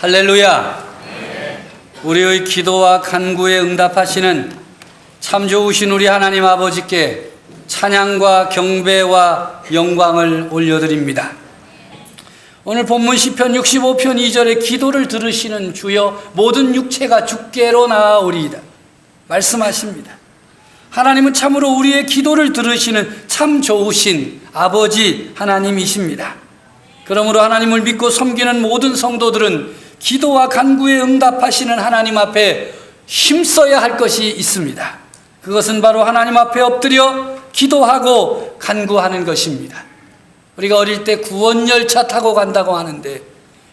할렐루야. 우리의 기도와 간구에 응답하시는 참 좋으신 우리 하나님 아버지께 찬양과 경배와 영광을 올려드립니다. 오늘 본문 시편 65편 2절에 기도를 들으시는 주여 모든 육체가 주께로 나아오리이다 말씀하십니다. 하나님은 참으로 우리의 기도를 들으시는 참 좋으신 아버지 하나님이십니다. 그러므로 하나님을 믿고 섬기는 모든 성도들은 기도와 간구에 응답하시는 하나님 앞에 힘써야 할 것이 있습니다. 그것은 바로 하나님 앞에 엎드려 기도하고 간구하는 것입니다. 우리가 어릴 때 구원 열차 타고 간다고 하는데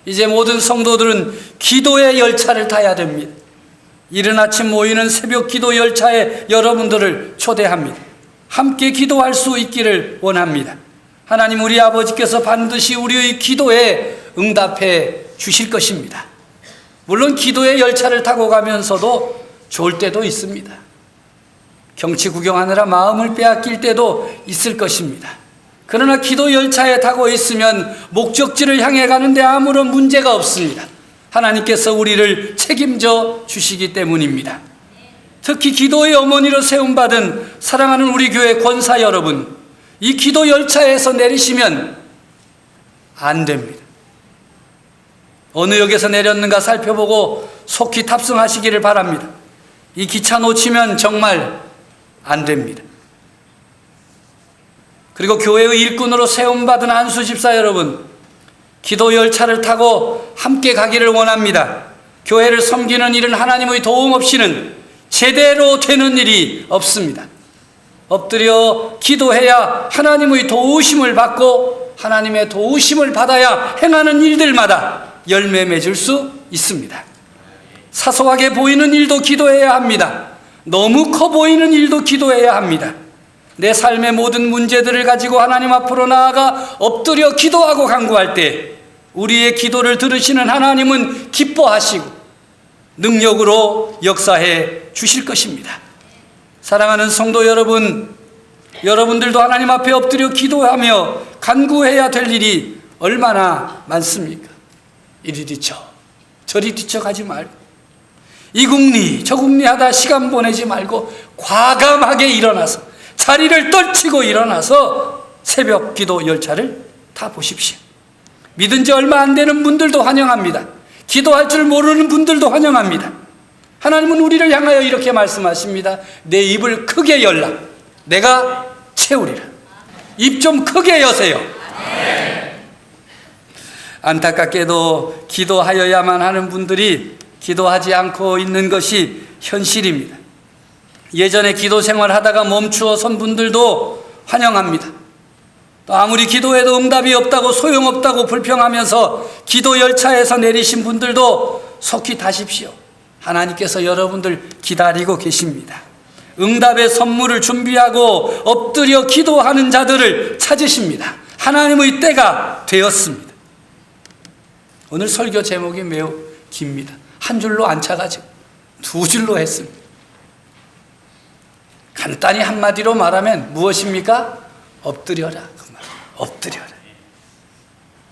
이제 모든 성도들은 기도의 열차를 타야 됩니다. 이른 아침 모이는 새벽 기도 열차에 여러분들을 초대합니다. 함께 기도할 수 있기를 원합니다. 하나님 우리 아버지께서 반드시 우리의 기도에 응답해 주실 것입니다. 물론 기도의 열차를 타고 가면서도 좋을 때도 있습니다. 경치 구경하느라 마음을 빼앗길 때도 있을 것입니다. 그러나 기도 열차에 타고 있으면 목적지를 향해 가는데 아무런 문제가 없습니다. 하나님께서 우리를 책임져 주시기 때문입니다. 특히 기도의 어머니로 세움받은 사랑하는 우리 교회 권사 여러분, 이 기도 열차에서 내리시면 안 됩니다. 어느 역에서 내렸는가 살펴보고 속히 탑승하시기를 바랍니다. 이 기차 놓치면 정말 안 됩니다. 그리고 교회의 일꾼으로 세움받은 안수 집사 여러분, 기도 열차를 타고 함께 가기를 원합니다. 교회를 섬기는 일은 하나님의 도움 없이는 제대로 되는 일이 없습니다. 엎드려 기도해야 하나님의 도우심을 받고 하나님의 도우심을 받아야 행하는 일들마다 열매 맺을 수 있습니다. 사소하게 보이는 일도 기도해야 합니다. 너무 커 보이는 일도 기도해야 합니다. 내 삶의 모든 문제들을 가지고 하나님 앞으로 나아가 엎드려 기도하고 간구할 때 우리의 기도를 들으시는 하나님은 기뻐하시고 능력으로 역사해 주실 것입니다. 사랑하는 성도 여러분, 여러분들도 하나님 앞에 엎드려 기도하며 간구해야 될 일이 얼마나 많습니까? 이리 뒤쳐 저리 뒤쳐가지 말고 이 궁리 저 궁리 하다 시간 보내지 말고 과감하게 일어나서 자리를 떨치고 일어나서 새벽 기도 열차를 타보십시오. 믿은 지 얼마 안 되는 분들도 환영합니다. 기도할 줄 모르는 분들도 환영합니다. 하나님은 우리를 향하여 이렇게 말씀하십니다. 내 입을 크게 열라 내가 채우리라. 입 좀 크게 여세요. 안타깝게도 기도하여야만 하는 분들이 기도하지 않고 있는 것이 현실입니다. 예전에 기도 생활하다가 멈추어 선 분들도 환영합니다. 또 아무리 기도해도 응답이 없다고 소용없다고 불평하면서 기도 열차에서 내리신 분들도 속히 타십시오. 하나님께서 여러분들 기다리고 계십니다. 응답의 선물을 준비하고 엎드려 기도하는 자들을 찾으십니다. 하나님의 때가 되었습니다. 오늘 설교 제목이 매우 깁니다. 한 줄로 안 차가지고 두 줄로 했습니다. 간단히 한마디로 말하면 무엇입니까? 엎드려라. 그 말. 엎드려라.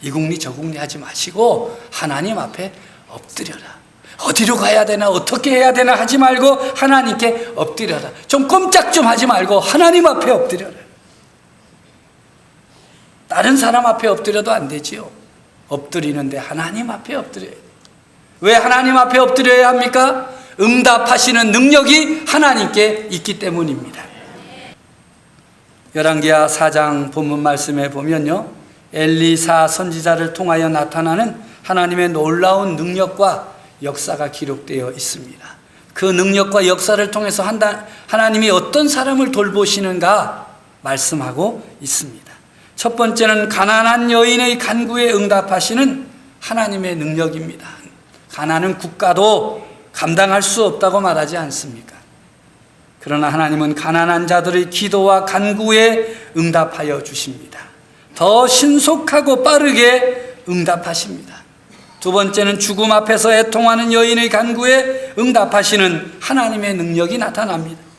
이 궁리 저 궁리 하지 마시고 하나님 앞에 엎드려라. 어디로 가야 되나 어떻게 해야 되나 하지 말고 하나님께 엎드려라. 좀 꼼짝 좀 하지 말고 하나님 앞에 엎드려라. 다른 사람 앞에 엎드려도 안 되지요. 엎드리는데 하나님 앞에 엎드려야 돼요. 왜 하나님 앞에 엎드려야 합니까? 응답하시는 능력이 하나님께 있기 때문입니다. 열왕기하 4장 본문 말씀에 보면요, 엘리사 선지자를 통하여 나타나는 하나님의 놀라운 능력과 역사가 기록되어 있습니다. 그 능력과 역사를 통해서 하나님이 어떤 사람을 돌보시는가 말씀하고 있습니다. 첫 번째는 가난한 여인의 간구에 응답하시는 하나님의 능력입니다. 가난은 국가도 감당할 수 없다고 말하지 않습니까? 그러나 하나님은 가난한 자들의 기도와 간구에 응답하여 주십니다. 더 신속하고 빠르게 응답하십니다. 두 번째는 죽음 앞에서 애통하는 여인의 간구에 응답하시는 하나님의 능력이 나타납니다.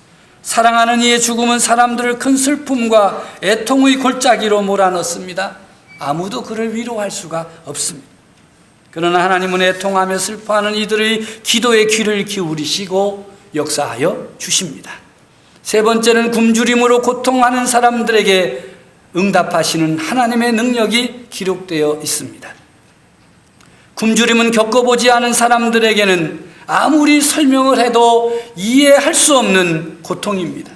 사랑하는 이의 죽음은 사람들을 큰 슬픔과 애통의 골짜기로 몰아넣습니다. 아무도 그를 위로할 수가 없습니다. 그러나 하나님은 애통하며 슬퍼하는 이들의 기도에 귀를 기울이시고 역사하여 주십니다. 세 번째는 굶주림으로 고통하는 사람들에게 응답하시는 하나님의 능력이 기록되어 있습니다. 굶주림은 겪어보지 않은 사람들에게는 아무리 설명을 해도 이해할 수 없는 고통입니다.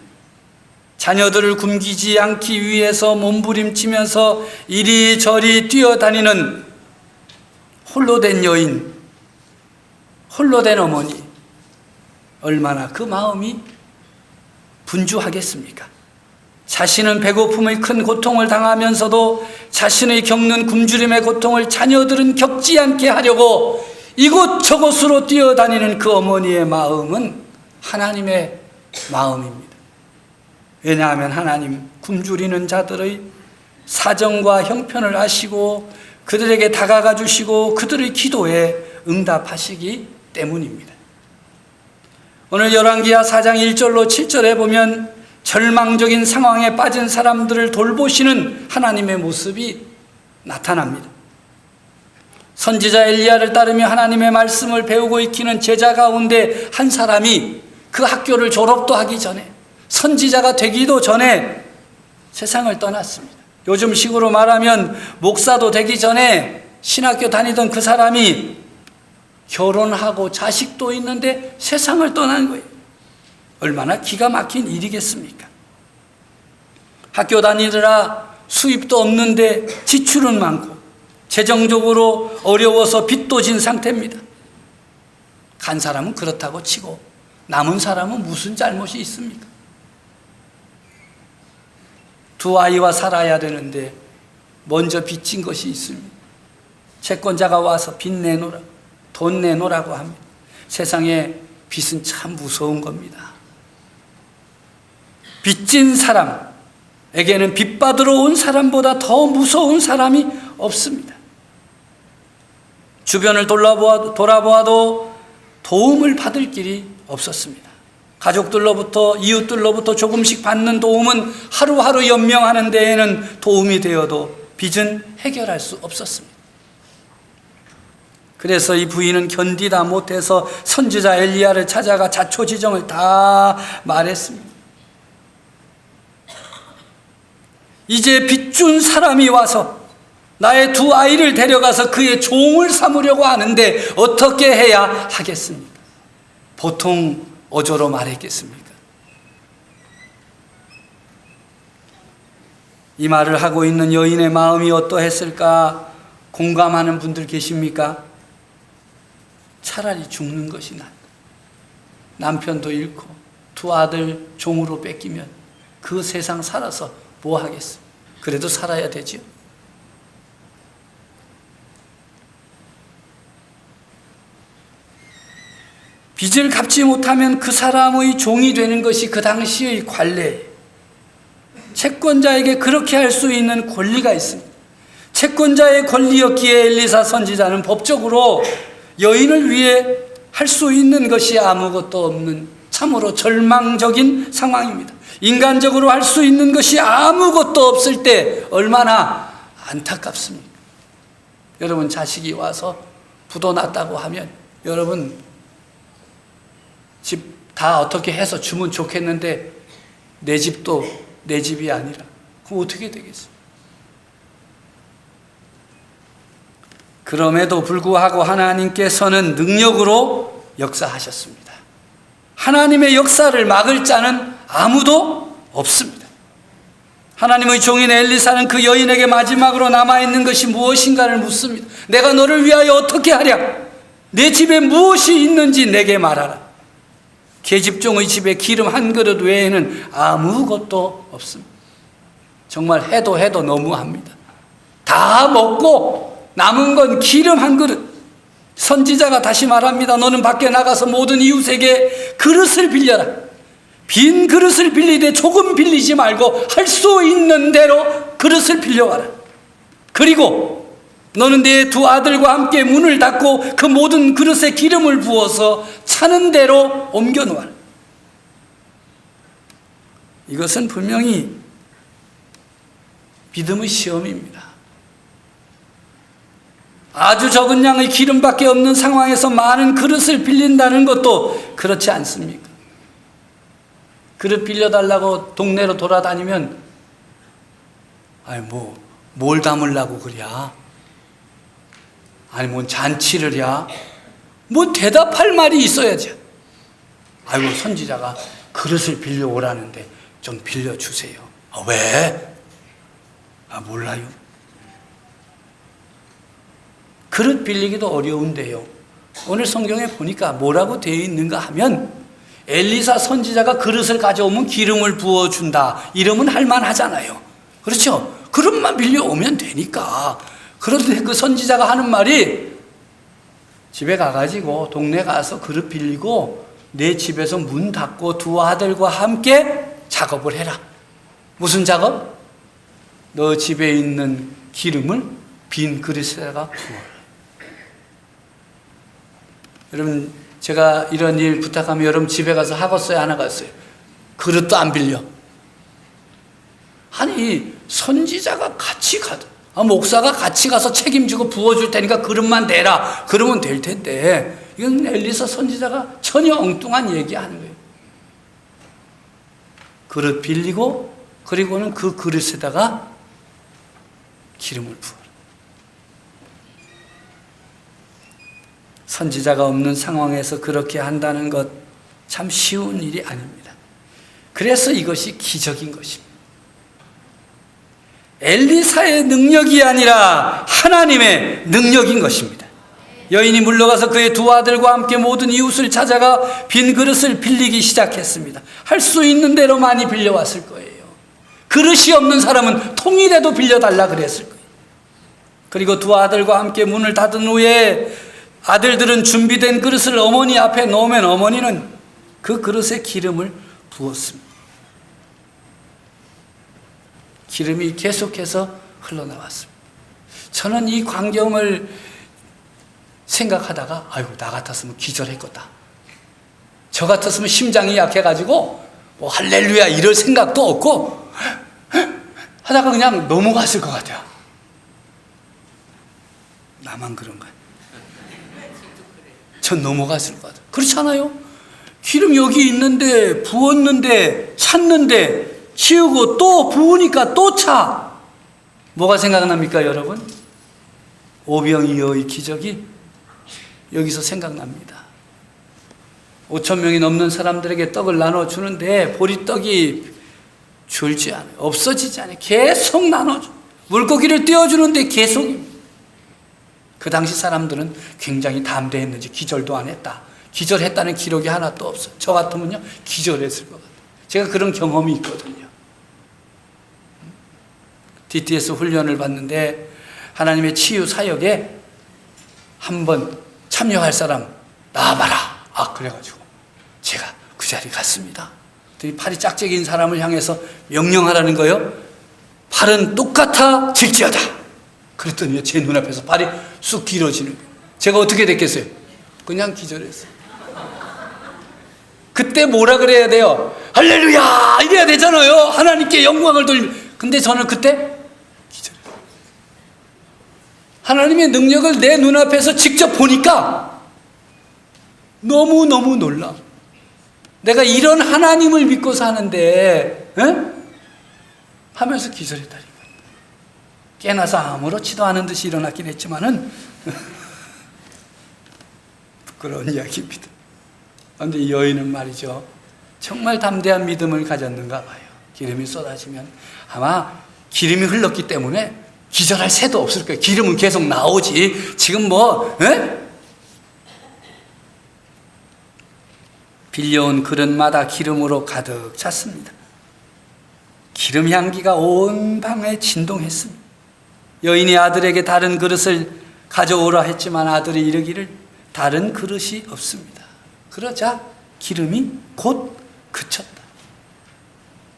자녀들을 굶기지 않기 위해서 몸부림치면서 이리저리 뛰어다니는 홀로 된 여인, 홀로 된 어머니, 얼마나 그 마음이 분주하겠습니까? 자신은 배고픔의 큰 고통을 당하면서도 자신의 겪는 굶주림의 고통을 자녀들은 겪지 않게 하려고 이곳저곳으로 뛰어다니는 그 어머니의 마음은 하나님의 마음입니다. 왜냐하면 하나님 굶주리는 자들의 사정과 형편을 아시고 그들에게 다가가 주시고 그들의 기도에 응답하시기 때문입니다. 오늘 열왕기하 4장 1절로 7절에 보면 절망적인 상황에 빠진 사람들을 돌보시는 하나님의 모습이 나타납니다. 선지자 엘리야를 따르며 하나님의 말씀을 배우고 익히는 제자 가운데 한 사람이 그 학교를 졸업도 하기 전에, 선지자가 되기도 전에 세상을 떠났습니다. 요즘 식으로 말하면 목사도 되기 전에 신학교 다니던 그 사람이 결혼하고 자식도 있는데 세상을 떠난 거예요. 얼마나 기가 막힌 일이겠습니까? 학교 다니느라 수입도 없는데 지출은 많고 재정적으로 어려워서 빚도 진 상태입니다. 간 사람은 그렇다고 치고 남은 사람은 무슨 잘못이 있습니까? 두 아이와 살아야 되는데 먼저 빚진 것이 있습니다. 채권자가 와서 빚 내놓으라, 돈 내놓으라고 합니다. 세상에 빚은 참 무서운 겁니다. 빚진 사람에게는 빚 받으러 온 사람보다 더 무서운 사람이 없습니다. 주변을 돌아보아도 도움을 받을 길이 없었습니다. 가족들로부터, 이웃들로부터 조금씩 받는 도움은 하루하루 연명하는 데에는 도움이 되어도 빚은 해결할 수 없었습니다. 그래서 이 부인은 견디다 못해서 선지자 엘리야를 찾아가 자초지정을 다 말했습니다. 이제 빚준 사람이 와서 나의 두 아이를 데려가서 그의 종을 삼으려고 하는데 어떻게 해야 하겠습니까? 보통 어조로 말했겠습니까? 이 말을 하고 있는 여인의 마음이 어떠했을까 공감하는 분들 계십니까? 차라리 죽는 것이 낫다. 남편도 잃고 두 아들 종으로 뺏기면 그 세상 살아서 뭐 하겠어? 그래도 살아야 되지요. 빚을 갚지 못하면 그 사람의 종이 되는 것이 그 당시의 관례예요. 채권자에게 그렇게 할 수 있는 권리가 있습니다. 채권자의 권리였기에 엘리사 선지자는 법적으로 여인을 위해 할 수 있는 것이 아무것도 없는 참으로 절망적인 상황입니다. 인간적으로 할 수 있는 것이 아무것도 없을 때 얼마나 안타깝습니까? 여러분, 자식이 와서 부도 났다고 하면 여러분 집 다 어떻게 해서 주면 좋겠는데 내 집도 내 집이 아니라 그럼 어떻게 되겠어요? 그럼에도 불구하고 하나님께서는 능력으로 역사하셨습니다. 하나님의 역사를 막을 자는 아무도 없습니다. 하나님의 종인 엘리사는 그 여인에게 마지막으로 남아있는 것이 무엇인가를 묻습니다. 내가 너를 위하여 어떻게 하랴? 내 집에 무엇이 있는지 내게 말하라. 계집종의 집에 기름 한 그릇 외에는 아무것도 없습니다. 정말 해도 너무합니다. 다 먹고 남은 건 기름 한 그릇. 선지자가 다시 말합니다. 너는 밖에 나가서 모든 이웃에게 그릇을 빌려라. 빈 그릇을 빌리되 조금 빌리지 말고 할 수 있는 대로 그릇을 빌려와라. 그리고 너는 네 두 아들과 함께 문을 닫고 그 모든 그릇에 기름을 부어서 차는 대로 옮겨 놓아라. 이것은 분명히 믿음의 시험입니다. 아주 적은 양의 기름밖에 없는 상황에서 많은 그릇을 빌린다는 것도 그렇지 않습니까? 그릇 빌려달라고 동네로 돌아다니면 뭘 담으려고 그랴? 아니 뭔 잔치를 야? 뭐 대답할 말이 있어야지. 아이고 선지자가 그릇을 빌려오라는데 좀 빌려주세요. 왜? 몰라요. 그릇 빌리기도 어려운데요. 오늘 성경에 보니까 뭐라고 되어 있는가 하면 엘리사 선지자가 그릇을 가져오면 기름을 부어준다. 이러면 할만하잖아요. 그렇죠? 그릇만 빌려오면 되니까. 그런데 그 선지자가 하는 말이 집에 가가지고 동네 가서 그릇 빌리고 내 집에서 문 닫고 두 아들과 함께 작업을 해라. 무슨 작업? 너 집에 있는 기름을 빈 그릇에다가 부어라. 여러분 제가 이런 일 부탁하면 여러분 집에 가서 하겠어요? 안 하겠어요? 그릇도 안 빌려. 아니 선지자가 같이 가도 목사가 같이 가서 책임지고 부어줄 테니까 그릇만 대라. 그러면 될 텐데 이건 엘리사 선지자가 전혀 엉뚱한 얘기하는 거예요. 그릇 빌리고 그리고는 그 그릇에다가 기름을 부어라. 선지자가 없는 상황에서 그렇게 한다는 것 참 쉬운 일이 아닙니다. 그래서 이것이 기적인 것입니다. 엘리사의 능력이 아니라 하나님의 능력인 것입니다. 여인이 물러가서 그의 두 아들과 함께 모든 이웃을 찾아가 빈 그릇을 빌리기 시작했습니다. 할 수 있는 대로 많이 빌려왔을 거예요. 그릇이 없는 사람은 통이라도 빌려달라 그랬을 거예요. 그리고 두 아들과 함께 문을 닫은 후에 아들들은 준비된 그릇을 어머니 앞에 놓으면 어머니는 그 그릇에 기름을 부었습니다. 기름이 계속해서 흘러나왔습니다. 저는 이 광경을 생각하다가 아이고 나 같았으면 기절했겠다. 저 같았으면 심장이 약해가지고 뭐 할렐루야 이럴 생각도 없고 하다가 그냥 넘어갔을 것 같아요. 나만 그런가요? 전 넘어갔을 것 같아요. 그렇지 않아요? 기름 여기 있는데 부었는데 찼는데 치우고 또 부으니까 또 차. 뭐가 생각납니까 여러분? 오병이어의 기적이 여기서 생각납니다. 5,000명이 넘는 사람들에게 떡을 나눠주는데 보리떡이 줄지 않아요. 없어지지 않아요. 계속 나눠줘. 물고기를 띄워주는데 계속. 그 당시 사람들은 굉장히 담대했는지 기절도 안 했다. 기절했다는 기록이 하나도 없어요. 저 같으면요 기절했을 것 같아요. 제가 그런 경험이 있거든요. DTS 훈련을 받는데 하나님의 치유 사역에 한번 참여할 사람 나와봐라. 그래가지고 제가 그 자리에 갔습니다. 팔이 짝짝이인 사람을 향해서 명령하라는 거예요. 팔은 똑같아 질지어다. 그랬더니 제 눈앞에서 팔이 쑥 길어지는 거예요. 제가 어떻게 됐겠어요? 그냥 기절했어요. 그때 뭐라 그래야 돼요? 할렐루야 이래야 되잖아요. 하나님께 영광을 돌리며. 근데 저는 그때 기절했어요. 하나님의 능력을 내 눈앞에서 직접 보니까 너무너무 놀라. 내가 이런 하나님을 믿고 사는데 하면서 기절했다니까. 깨나서 아무렇지도 않은 듯이 일어났긴 했지만은 부끄러운 이야기입니다. 그런데 이 여인은 말이죠, 정말 담대한 믿음을 가졌는가 봐요. 기름이 쏟아지면 아마 기름이 흘렀기 때문에 기절할 새도 없을 거예요. 기름은 계속 나오지. 지금 빌려온 그릇마다 기름으로 가득 찼습니다. 기름 향기가 온 방에 진동했습니다. 여인이 아들에게 다른 그릇을 가져오라 했지만 아들이 이르기를 다른 그릇이 없습니다. 그러자 기름이 곧 그쳤다.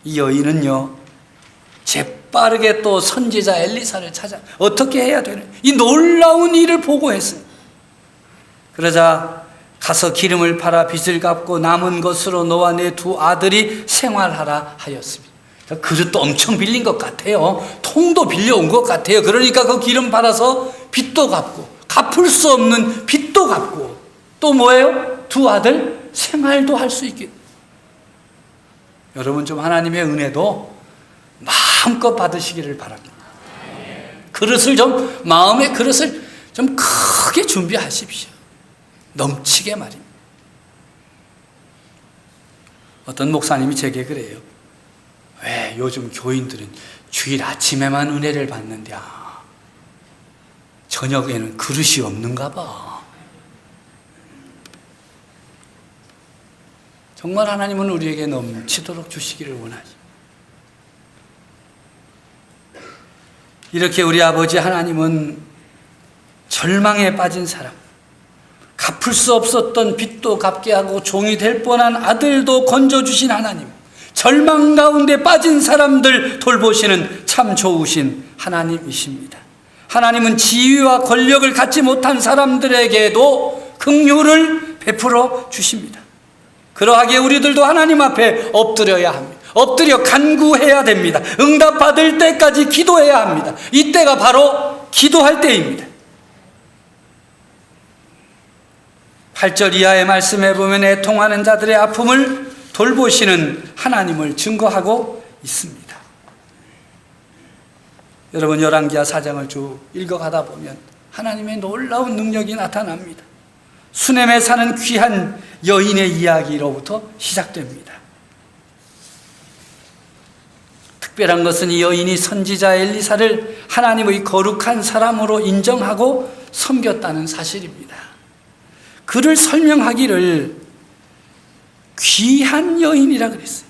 이 여인은요 재빠르게 또 선지자 엘리사를 찾아 어떻게 해야 되는 이 놀라운 일을 보고했습니다. 그러자 가서 기름을 팔아 빚을 갚고 남은 것으로 너와 내 두 아들이 생활하라 하였습니다. 그릇도 엄청 빌린 것 같아요. 통도 빌려온 것 같아요. 그러니까 그 기름 팔아서 빚도 갚고 갚을 수 없는 빚도 갚고 또 뭐예요? 두 아들 생활도 할 수 있게. 여러분 좀 하나님의 은혜도 마음껏 받으시기를 바랍니다. 그릇을 좀, 마음의 그릇을 좀 크게 준비하십시오. 넘치게 말입니다. 어떤 목사님이 제게 그래요. 왜 요즘 교인들은 주일 아침에만 은혜를 받는데 저녁에는 그릇이 없는가 봐. 정말 하나님은 우리에게 넘치도록 주시기를 원하죠. 이렇게 우리 아버지 하나님은 절망에 빠진 사람, 갚을 수 없었던 빚도 갚게 하고 종이 될 뻔한 아들도 건져주신 하나님, 절망 가운데 빠진 사람들 돌보시는 참 좋으신 하나님이십니다. 하나님은 지위와 권력을 갖지 못한 사람들에게도 긍휼을 베풀어 주십니다. 그러하기에 우리들도 하나님 앞에 엎드려야 합니다. 엎드려 간구해야 됩니다. 응답받을 때까지 기도해야 합니다. 이때가 바로 기도할 때입니다. 8절 이하의 말씀에 보면 애통하는 자들의 아픔을 돌보시는 하나님을 증거하고 있습니다. 여러분 열왕기하 4장을 쭉 읽어가다 보면 하나님의 놀라운 능력이 나타납니다. 수넴에 사는 귀한 여인의 이야기로부터 시작됩니다. 특별한 것은 이 여인이 선지자 엘리사를 하나님의 거룩한 사람으로 인정하고 섬겼다는 사실입니다. 그를 설명하기를 귀한 여인이라 그랬어요.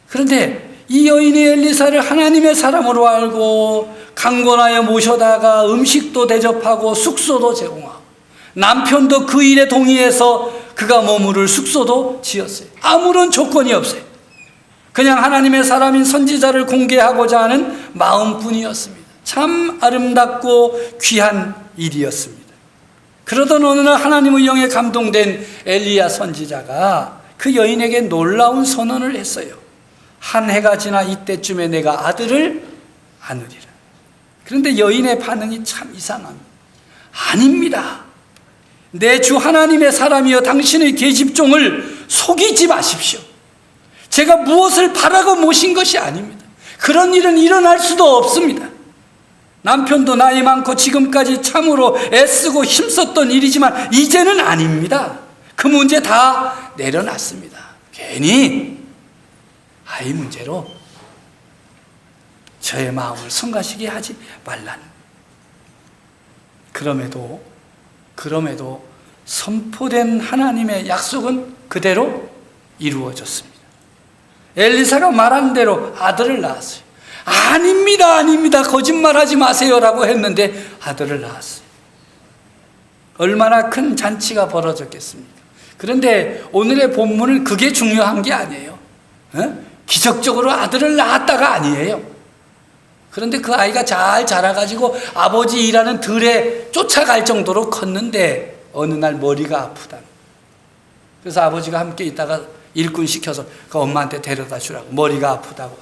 그런데 이 여인이 엘리사를 하나님의 사람으로 알고 강권하여 모셔다가 음식도 대접하고 숙소도 제공하고 남편도 그 일에 동의해서 그가 머무를 숙소도 지었어요. 아무런 조건이 없어요. 그냥 하나님의 사람인 선지자를 공개하고자 하는 마음뿐이었습니다. 참 아름답고 귀한 일이었습니다. 그러던 어느 날 하나님의 영에 감동된 엘리야 선지자가 그 여인에게 놀라운 선언을 했어요. 한 해가 지나 이때쯤에 내가 아들을 안으리라. 그런데 여인의 반응이 참 이상합니다. 아닙니다. 내 주 하나님의 사람이여 당신의 계집종을 속이지 마십시오. 제가 무엇을 바라고 모신 것이 아닙니다. 그런 일은 일어날 수도 없습니다. 남편도 나이 많고 지금까지 참으로 애쓰고 힘썼던 일이지만 이제는 아닙니다. 그 문제 다 내려놨습니다. 괜히 아이 문제로 저의 마음을 성가시게 하지 말라는. 그럼에도 선포된 하나님의 약속은 그대로 이루어졌습니다. 엘리사가 말한 대로 아들을 낳았어요. 아닙니다. 거짓말하지 마세요라고 했는데 아들을 낳았어요. 얼마나 큰 잔치가 벌어졌겠습니까? 그런데 오늘의 본문은 그게 중요한 게 아니에요. 기적적으로 아들을 낳았다가 아니에요. 그런데 그 아이가 잘 자라가지고 아버지 일하는 들에 쫓아갈 정도로 컸는데 어느 날 머리가 아프다. 그래서 아버지가 함께 있다가 일꾼 시켜서 그 엄마한테 데려다 주라고, 머리가 아프다고.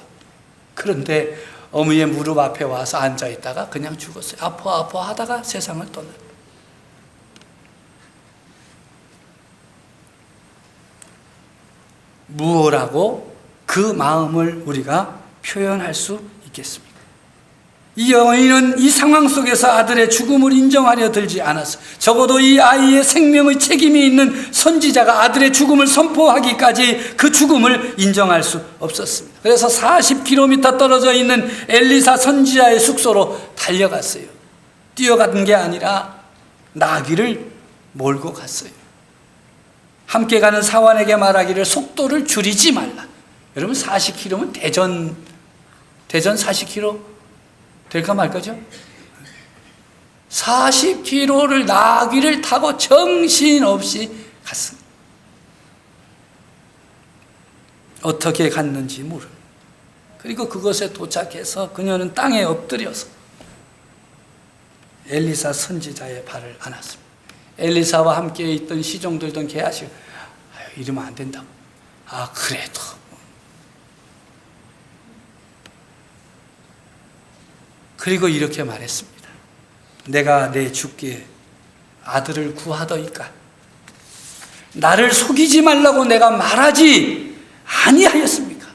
그런데 어머니의 무릎 앞에 와서 앉아있다가 그냥 죽었어요. 아파 하다가 세상을 떠났다. 무엇라고 그 마음을 우리가 표현할 수 있겠습니까? 이 여인은 이 상황 속에서 아들의 죽음을 인정하려 들지 않았어. 적어도 이 아이의 생명의 책임이 있는 선지자가 아들의 죽음을 선포하기까지 그 죽음을 인정할 수 없었습니다. 그래서 40km 떨어져 있는 엘리사 선지자의 숙소로 달려갔어요. 뛰어간 게 아니라 나귀를 몰고 갔어요. 함께 가는 사환에게 말하기를 속도를 줄이지 말라. 여러분 40km면 대전 40km 될까 말까죠? 40km를 나귀를 타고 정신없이 갔습니다. 어떻게 갔는지 모릅니다. 그리고 그곳에 도착해서 그녀는 땅에 엎드려서 엘리사 선지자의 발을 안았습니다. 엘리사와 함께 있던 시종들던 개하시고 이러면 안 된다고. 그래도 그리고 이렇게 말했습니다. 내가 내 주께 아들을 구하더이까? 나를 속이지 말라고 내가 말하지 아니하였습니까?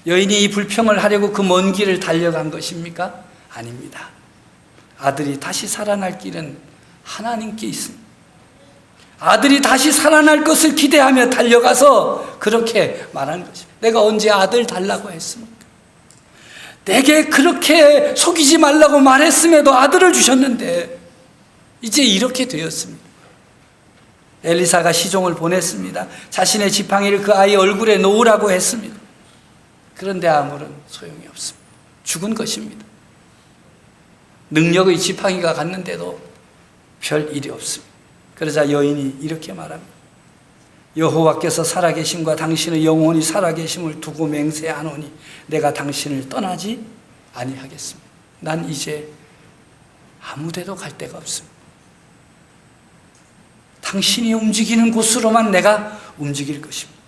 여인이 이 불평을 하려고 그 먼 길을 달려간 것입니까? 아닙니다. 아들이 다시 살아날 길은 하나님께 있습니다. 아들이 다시 살아날 것을 기대하며 달려가서 그렇게 말하는 것입니다. 내가 언제 아들 달라고 했습니까? 내게 그렇게 속이지 말라고 말했음에도 아들을 주셨는데 이제 이렇게 되었습니다. 엘리사가 시종을 보냈습니다. 자신의 지팡이를 그 아이 얼굴에 놓으라고 했습니다. 그런데 아무런 소용이 없습니다. 죽은 것입니다. 능력의 지팡이가 갔는데도 별 일이 없습니다. 그러자 여인이 이렇게 말합니다. 여호와께서 살아계심과 당신의 영혼이 살아계심을 두고 맹세하노니 내가 당신을 떠나지 아니하겠습니다. 난 이제 아무데도 갈 데가 없습니다. 당신이 움직이는 곳으로만 내가 움직일 것입니다.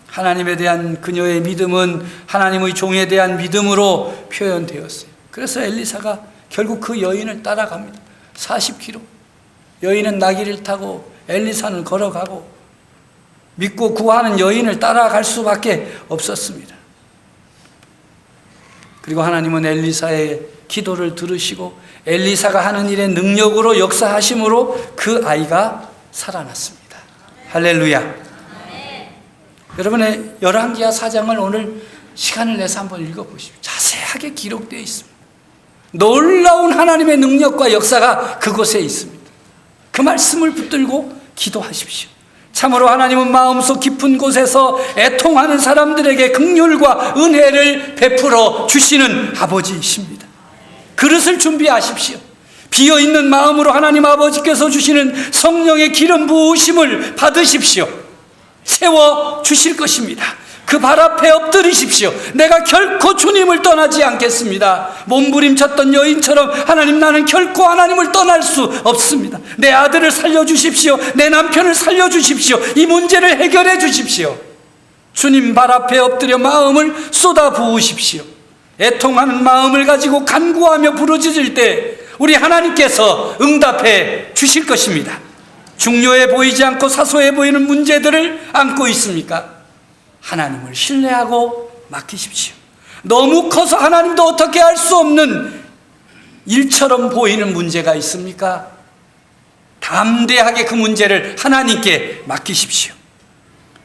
하나님에 대한 그녀의 믿음은 하나님의 종에 대한 믿음으로 표현되었어요. 그래서 엘리사가 결국 그 여인을 따라갑니다. 40km. 여인은 나귀를 타고 엘리사는 걸어가고 믿고 구하는 여인을 따라갈 수밖에 없었습니다. 그리고 하나님은 엘리사의 기도를 들으시고 엘리사가 하는 일의 능력으로 역사하심으로 그 아이가 살아났습니다. 할렐루야. 여러분의 열왕기하 4장을 오늘 시간을 내서 한번 읽어보십시오. 자세하게 기록되어 있습니다. 놀라운 하나님의 능력과 역사가 그곳에 있습니다. 그 말씀을 붙들고 기도하십시오. 참으로 하나님은 마음속 깊은 곳에서 애통하는 사람들에게 긍휼과 은혜를 베풀어 주시는 아버지이십니다. 그릇을 준비하십시오. 비어있는 마음으로 하나님 아버지께서 주시는 성령의 기름 부으심을 받으십시오. 세워 주실 것입니다. 그 발 앞에 엎드리십시오. 내가 결코 주님을 떠나지 않겠습니다. 몸부림쳤던 여인처럼 하나님, 나는 결코 하나님을 떠날 수 없습니다. 내 아들을 살려주십시오. 내 남편을 살려주십시오. 이 문제를 해결해 주십시오. 주님 발 앞에 엎드려 마음을 쏟아 부으십시오. 애통하는 마음을 가지고 간구하며 부르짖을 때 우리 하나님께서 응답해 주실 것입니다. 중요해 보이지 않고 사소해 보이는 문제들을 안고 있습니까? 하나님을 신뢰하고 맡기십시오. 너무 커서 하나님도 어떻게 할 수 없는 일처럼 보이는 문제가 있습니까? 담대하게 그 문제를 하나님께 맡기십시오.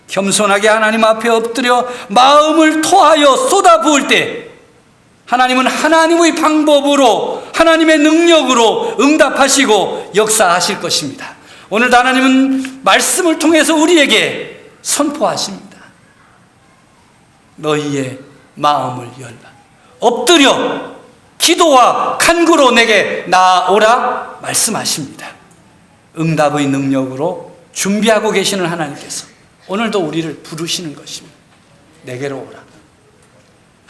겸손하게 하나님 앞에 엎드려 마음을 토하여 쏟아부을 때 하나님은 하나님의 방법으로, 하나님의 능력으로 응답하시고 역사하실 것입니다. 오늘 하나님은 말씀을 통해서 우리에게 선포하십니다. 너희의 마음을 열라. 엎드려 기도와 간구로 내게 나아오라 말씀하십니다. 응답의 능력으로 준비하고 계시는 하나님께서 오늘도 우리를 부르시는 것입니다. 내게로 오라.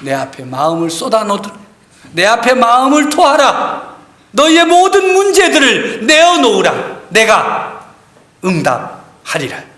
내 앞에 마음을 쏟아놓으라. 내 앞에 마음을 토하라. 너희의 모든 문제들을 내어놓으라. 내가 응답하리라.